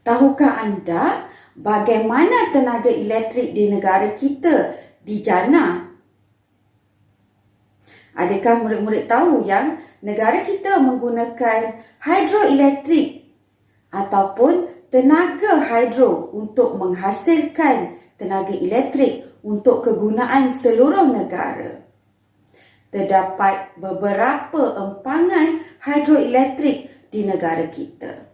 Tahukah anda bagaimana tenaga elektrik di negara kita dijana? Adakah murid-murid tahu yang negara kita menggunakan hidroelektrik ataupun tenaga hidro untuk menghasilkan tenaga elektrik untuk kegunaan seluruh negara? Terdapat beberapa empangan hidroelektrik di negara kita.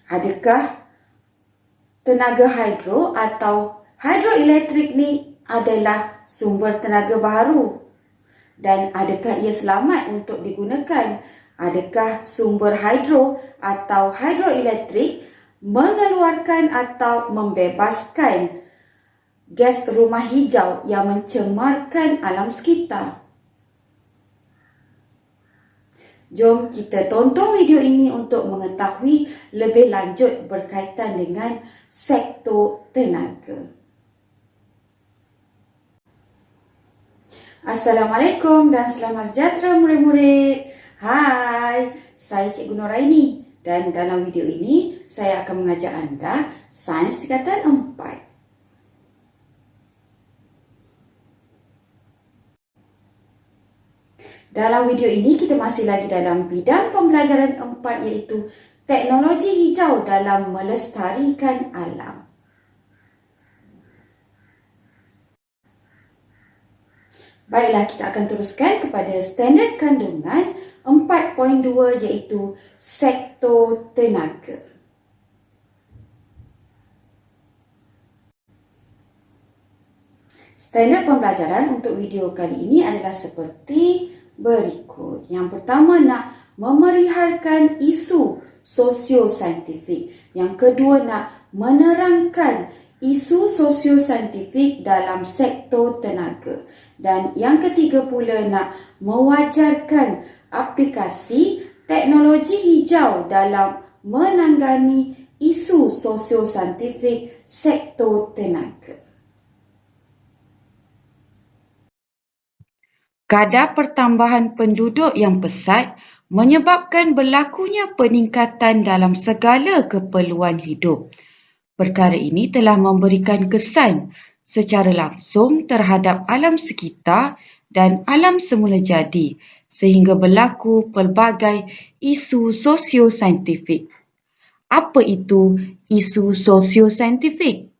Adakah tenaga hidro atau hidroelektrik ni adalah sumber tenaga baru? Dan adakah ia selamat untuk digunakan? Adakah sumber hidro atau hidroelektrik mengeluarkan atau membebaskan gas rumah hijau yang mencemarkan alam sekitar? Jom kita tonton video ini untuk mengetahui lebih lanjut berkaitan dengan sektor tenaga. Assalamualaikum dan selamat sejahtera murid-murid. Hai, saya Cikgu Noraini dan dalam video ini saya akan mengajar anda sains tingkatan 4. Dalam video ini kita masih lagi dalam bidang pembelajaran 4 iaitu teknologi hijau dalam melestarikan alam. Baiklah, kita akan teruskan kepada standard kandungan 4.2 iaitu sektor tenaga. Standard pembelajaran untuk video kali ini adalah seperti berikut. Yang pertama, nak memerihalkan isu sosio-saintifik. Yang kedua, nak menerangkan isu sosio-saintifik dalam sektor tenaga. Dan yang ketiga pula, nak mewajarkan aplikasi teknologi hijau dalam menangani isu sosio-saintifik sektor tenaga. Kadar pertambahan penduduk yang pesat menyebabkan berlakunya peningkatan dalam segala keperluan hidup. Perkara ini telah memberikan kesan secara langsung terhadap alam sekitar dan alam semula jadi sehingga berlaku pelbagai isu sosio-saintifik. Apa itu isu sosio-saintifik?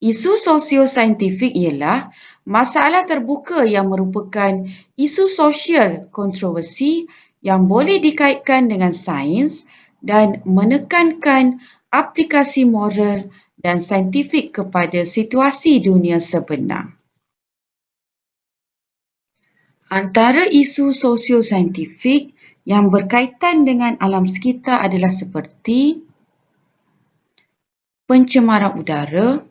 Isu sosio-saintifik ialah masalah terbuka yang merupakan isu sosial kontroversi yang boleh dikaitkan dengan sains dan menekankan aplikasi moral dan saintifik kepada situasi dunia sebenar. Antara isu sosio-saintifik yang berkaitan dengan alam sekitar adalah seperti pencemaran udara,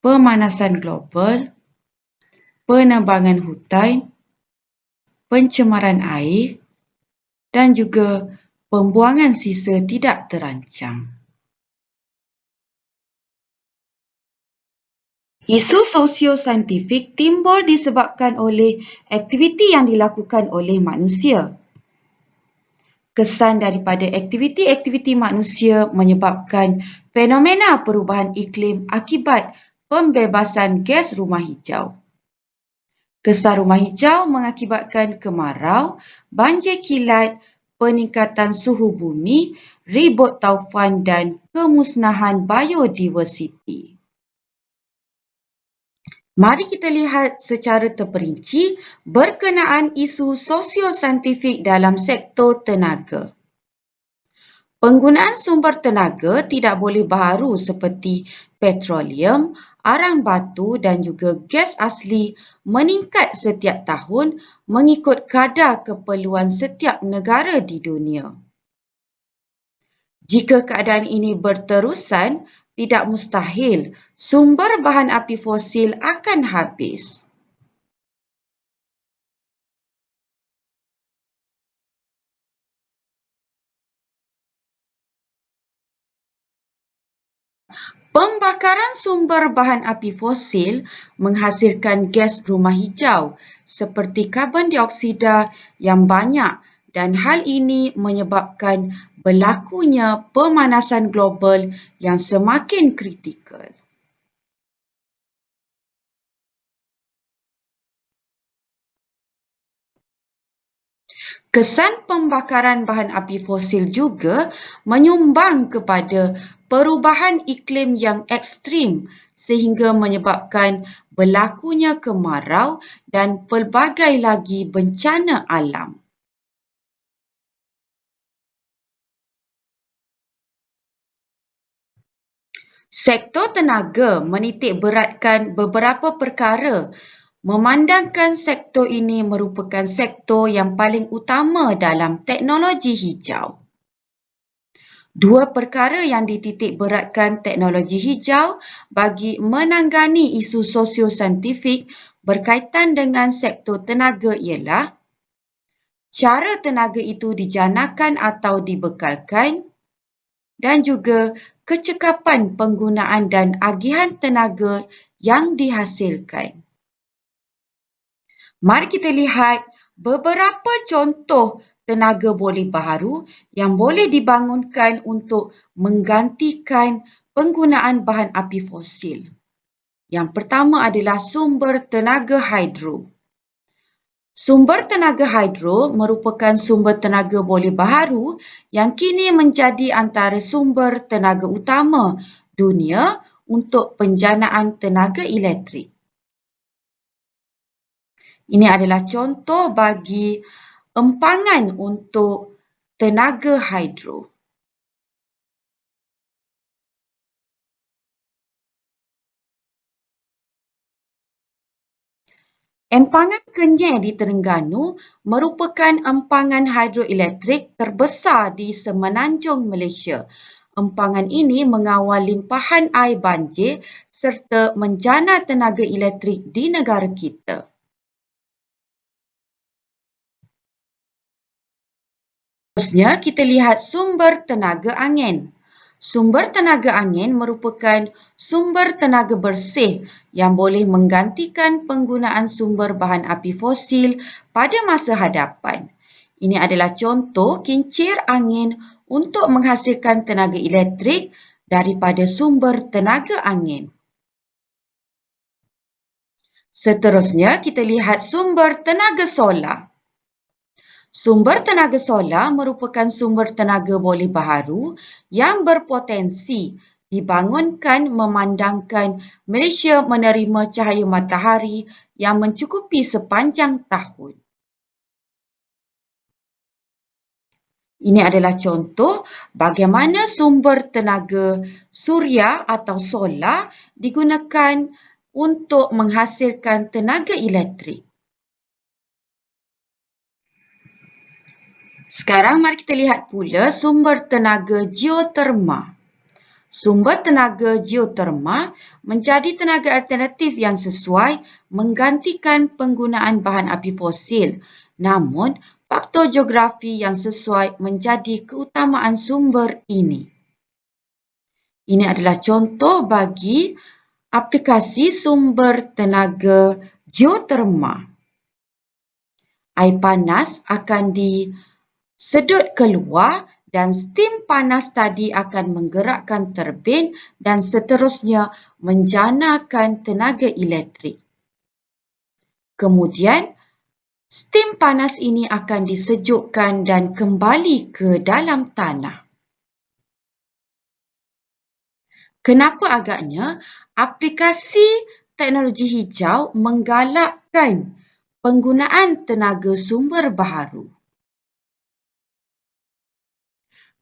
pemanasan global, penebangan hutan, pencemaran air dan juga pembuangan sisa tidak terancang. Isu sosio-saintifik timbul disebabkan oleh aktiviti yang dilakukan oleh manusia. Kesan daripada aktiviti-aktiviti manusia menyebabkan fenomena perubahan iklim akibat pembebasan gas rumah hijau. Kesan rumah hijau mengakibatkan kemarau, banjir kilat, peningkatan suhu bumi, ribut taufan dan kemusnahan biodiversiti. Mari kita lihat secara terperinci berkenaan isu sosio-saintifik dalam sektor tenaga. Penggunaan sumber tenaga tidak boleh baharu seperti petroleum, arang batu dan juga gas asli meningkat setiap tahun mengikut kadar keperluan setiap negara di dunia. Jika keadaan ini berterusan, tidak mustahil sumber bahan api fosil akan habis. Pembakaran sumber bahan api fosil menghasilkan gas rumah hijau seperti karbon dioksida yang banyak dan hal ini menyebabkan berlakunya pemanasan global yang semakin kritikal. Kesan pembakaran bahan api fosil juga menyumbang kepada perubahan iklim yang ekstrim sehingga menyebabkan berlakunya kemarau dan pelbagai lagi bencana alam. Sektor tenaga menitik beratkan beberapa perkara, memandangkan sektor ini merupakan sektor yang paling utama dalam teknologi hijau. Dua perkara yang dititik beratkan teknologi hijau bagi menanggani isu sosio-saintifik berkaitan dengan sektor tenaga ialah cara tenaga itu dijanakan atau dibekalkan dan juga kecekapan penggunaan dan agihan tenaga yang dihasilkan. Mari kita lihat beberapa contoh tenaga boleh baharu yang boleh dibangunkan untuk menggantikan penggunaan bahan api fosil. Yang pertama adalah sumber tenaga hidro. Sumber tenaga hidro merupakan sumber tenaga boleh baharu yang kini menjadi antara sumber tenaga utama dunia untuk penjanaan tenaga elektrik. Ini adalah contoh bagi empangan untuk tenaga hidro. Empangan Kenyir di Terengganu merupakan empangan hidroelektrik terbesar di semenanjung Malaysia. Empangan ini mengawal limpahan air banjir serta menjana tenaga elektrik di negara kita. Seterusnya, kita lihat sumber tenaga angin. Sumber tenaga angin merupakan sumber tenaga bersih yang boleh menggantikan penggunaan sumber bahan api fosil pada masa hadapan. Ini adalah contoh kincir angin untuk menghasilkan tenaga elektrik daripada sumber tenaga angin. Seterusnya, kita lihat sumber tenaga solar. Sumber tenaga solar merupakan sumber tenaga boleh baharu yang berpotensi dibangunkan memandangkan Malaysia menerima cahaya matahari yang mencukupi sepanjang tahun. Ini adalah contoh bagaimana sumber tenaga suria atau solar digunakan untuk menghasilkan tenaga elektrik. Sekarang mari kita lihat pula sumber tenaga geoterma. Sumber tenaga geoterma menjadi tenaga alternatif yang sesuai menggantikan penggunaan bahan api fosil. Namun, faktor geografi yang sesuai menjadi keutamaan sumber ini. Ini adalah contoh bagi aplikasi sumber tenaga geoterma. Air panas akan disedut keluar dan steam panas tadi akan menggerakkan turbin dan seterusnya menjanakan tenaga elektrik. Kemudian, steam panas ini akan disejukkan dan kembali ke dalam tanah. Kenapa agaknya aplikasi teknologi hijau menggalakkan penggunaan tenaga sumber baharu?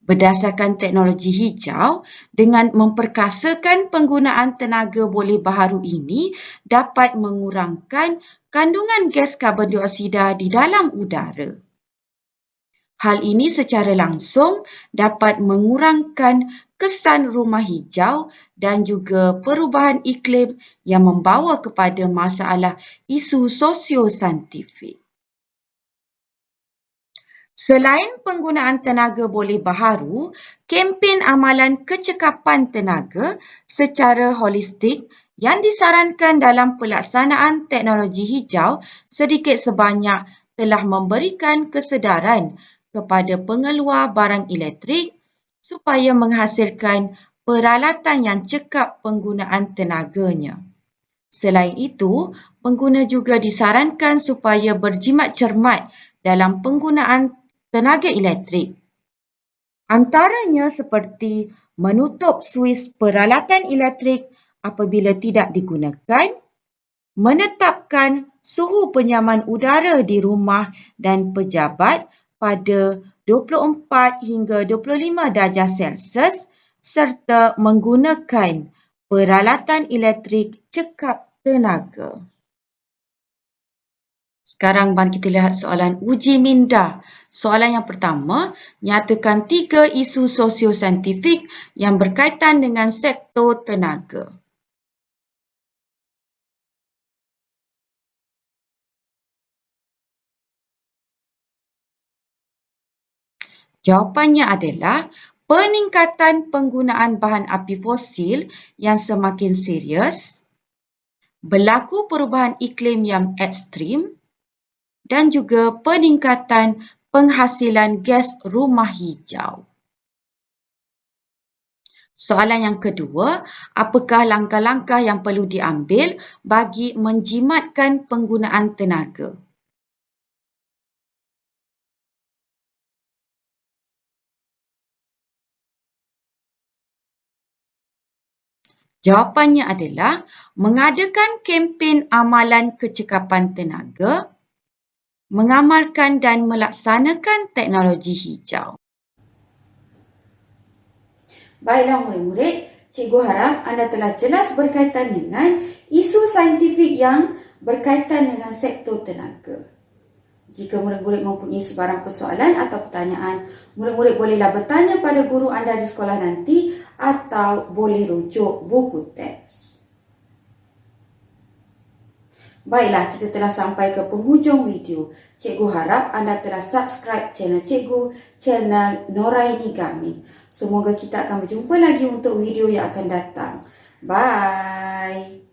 Berdasarkan teknologi hijau, dengan memperkasakan penggunaan tenaga boleh baharu ini dapat mengurangkan kandungan gas karbon dioksida di dalam udara. Hal ini secara langsung dapat mengurangkan kesan rumah hijau dan juga perubahan iklim yang membawa kepada masalah isu sosio-saintifik. Selain penggunaan tenaga boleh baharu, kempen amalan kecekapan tenaga secara holistik yang disarankan dalam pelaksanaan teknologi hijau sedikit sebanyak telah memberikan kesedaran kepada pengeluar barang elektrik supaya menghasilkan peralatan yang cekap penggunaan tenaganya. Selain itu, pengguna juga disarankan supaya berjimat cermat dalam penggunaan tenaga elektrik. Antaranya seperti menutup suis peralatan elektrik apabila tidak digunakan, menetapkan suhu penyaman udara di rumah dan pejabat pada 24 hingga 25 darjah Celsius serta menggunakan peralatan elektrik cekap tenaga. Sekarang mari kita lihat soalan uji minda. Soalan yang pertama, nyatakan 3 isu sosiosaintifik yang berkaitan dengan sektor tenaga. Jawapannya adalah peningkatan penggunaan bahan api fosil yang semakin serius, berlaku perubahan iklim yang ekstrim dan juga peningkatan penghasilan gas rumah hijau. Soalan yang kedua, apakah langkah-langkah yang perlu diambil bagi menjimatkan penggunaan tenaga? Jawapannya adalah mengadakan kempen amalan kecekapan tenaga, mengamalkan dan melaksanakan teknologi hijau. Baiklah murid-murid, cikgu harap anda telah jelas berkaitan dengan isu saintifik yang berkaitan dengan sektor tenaga. Jika murid-murid mempunyai sebarang persoalan atau pertanyaan, murid-murid bolehlah bertanya pada guru anda di sekolah nanti atau boleh rujuk buku teks. Baiklah, kita telah sampai ke penghujung video. Cikgu harap anda telah subscribe channel cikgu, channel Noraini Gamin. Semoga kita akan berjumpa lagi untuk video yang akan datang. Bye!